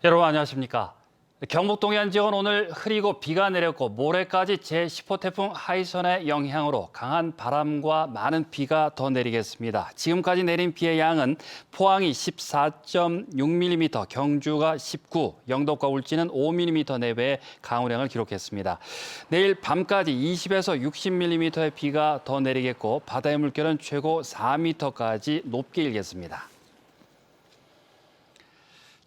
여러분 안녕하십니까? 경북 동해안 지역은 오늘 흐리고 비가 내렸고 모레까지 제10호 태풍 하이선의 영향으로 강한 바람과 많은 비가 더 내리겠습니다. 지금까지 내린 비의 양은 포항이 14.6mm, 경주가 19, 영덕과 울진은 5mm 내외의 강우량을 기록했습니다. 내일 밤까지 20에서 60mm의 비가 더 내리겠고 바다의 물결은 최고 4m까지 높게 일겠습니다.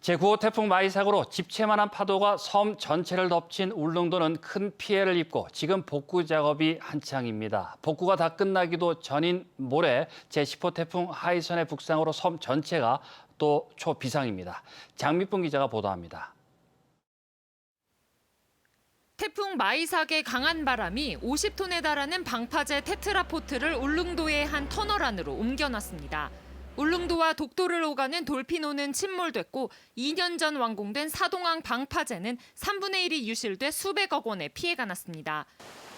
제9호 태풍 마이삭으로 집채만한 파도가 섬 전체를 덮친 울릉도는 큰 피해를 입고 지금 복구 작업이 한창입니다. 복구가 다 끝나기도 전인 모레 제10호 태풍 하이선의 북상으로 섬 전체가 또 초비상입니다. 장미쁨 기자가 보도합니다. 태풍 마이삭의 강한 바람이 50톤에 달하는 방파제 테트라포트를 울릉도의 한 터널 안으로 옮겨놨습니다. 울릉도와 독도를 오가는 돌핀호는 침몰됐고 2년 전 완공된 사동항 방파제는 3분의 1이 유실돼 수백억 원의 피해가 났습니다.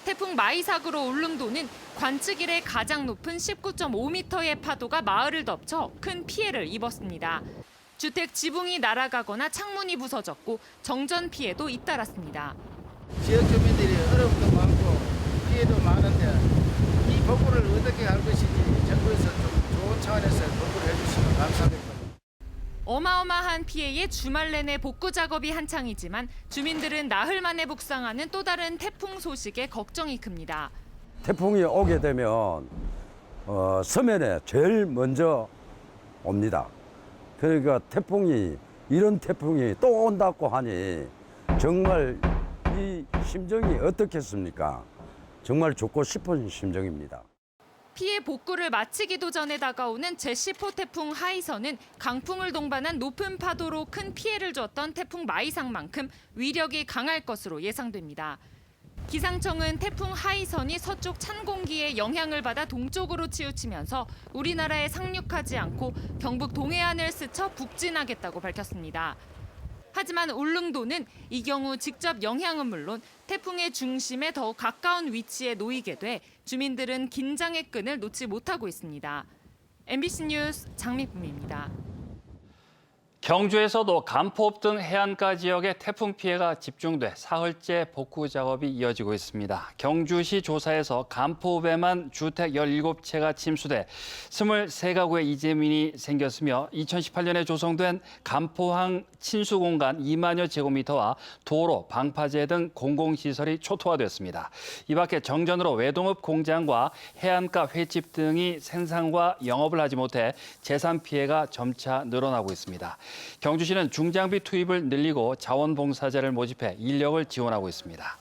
태풍 마이삭으로 울릉도는 관측 이래 가장 높은 19.5m의 파도가 마을을 덮쳐 큰 피해를 입었습니다. 주택 지붕이 날아가거나 창문이 부서졌고 정전 피해도 잇따랐습니다. 지역 주민들이 어려움도 많고 피해도 많은데 이 복구를 어떻게 할 것인지 정부에서 좀 좋은 차원에서 복구를 해주시면 감사하겠습니다. 어마어마한 피해에 주말 내내 복구 작업이 한창이지만 주민들은 나흘 만에 북상하는 또 다른 태풍 소식에 걱정이 큽니다. 태풍이 오게 되면 서면에 제일 먼저 옵니다. 그러니까 이런 태풍이 또 온다고 하니 정말 이 심정이 어떻겠습니까? 정말 죽고 싶은 심정입니다. 피해 복구를 마치기도 전에 다가오는 제10호 태풍 하이선은 강풍을 동반한 높은 파도로 큰 피해를 줬던 태풍 마이삭만큼 위력이 강할 것으로 예상됩니다. 기상청은 태풍 하이선이 서쪽 찬 공기의 영향을 받아 동쪽으로 치우치면서 우리나라에 상륙하지 않고 경북 동해안을 스쳐 북진하겠다고 밝혔습니다. 하지만 울릉도는 이 경우 직접 영향은 물론 태풍의 중심에 더 가까운 위치에 놓이게 돼 주민들은 긴장의 끈을 놓지 못하고 있습니다. MBC 뉴스 장미쁨입니다. 경주에서도 간포읍 등 해안가 지역에 태풍 피해가 집중돼 사흘째 복구 작업이 이어지고 있습니다. 경주시 조사에서 간포읍에만 주택 17채가 침수돼 23가구의 이재민이 생겼으며 2018년에 조성된 간포항 친수공간 2만여 제곱미터와 도로, 방파제 등 공공시설이 초토화됐습니다. 이 밖에 정전으로 외동읍 공장과 해안가 횟집 등이 생산과 영업을 하지 못해 재산 피해가 점차 늘어나고 있습니다. 경주시는 중장비 투입을 늘리고 자원봉사자를 모집해 인력을 지원하고 있습니다.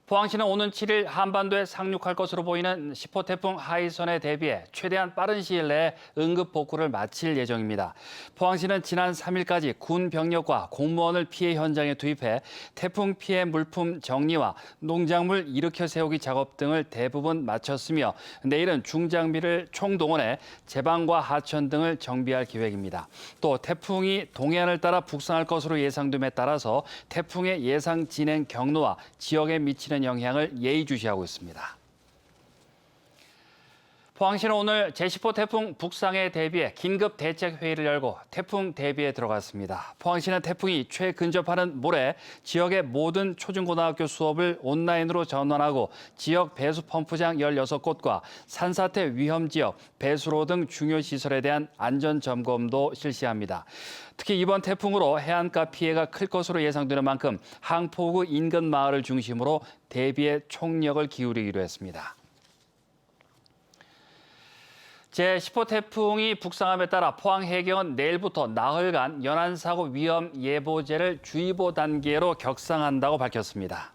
포항시는 오는 7일 한반도에 상륙할 것으로 보이는 10호 태풍 하이선에 대비해 최대한 빠른 시일 내에 응급 복구를 마칠 예정입니다. 포항시는 지난 3일까지 군 병력과 공무원을 피해 현장에 투입해 태풍 피해 물품 정리와 농작물 일으켜 세우기 작업 등을 대부분 마쳤으며 내일은 중장비를 총동원해 제방과 하천 등을 정비할 계획입니다. 또 태풍이 동해안을 따라 북상할 것으로 예상됨에 따라서 태풍의 예상 진행 경로와 지역에 미치는 영향을 예의주시하고 있습니다. 포항시는 오늘 제10호 태풍 북상에 대비해 긴급 대책 회의를 열고 태풍 대비에 들어갔습니다. 포항시는 태풍이 최근접하는 모레 지역의 모든 초중고등학교 수업을 온라인으로 전환하고 지역 배수 펌프장 16곳과 산사태 위험 지역, 배수로 등 중요 시설에 대한 안전 점검도 실시합니다. 특히 이번 태풍으로 해안가 피해가 클 것으로 예상되는 만큼 항포구 인근 마을을 중심으로 대비에 총력을 기울이기로 했습니다. 제10호 태풍이 북상함에 따라 포항해경은 내일부터 나흘간 연안사고 위험 예보제를 주의보 단계로 격상한다고 밝혔습니다.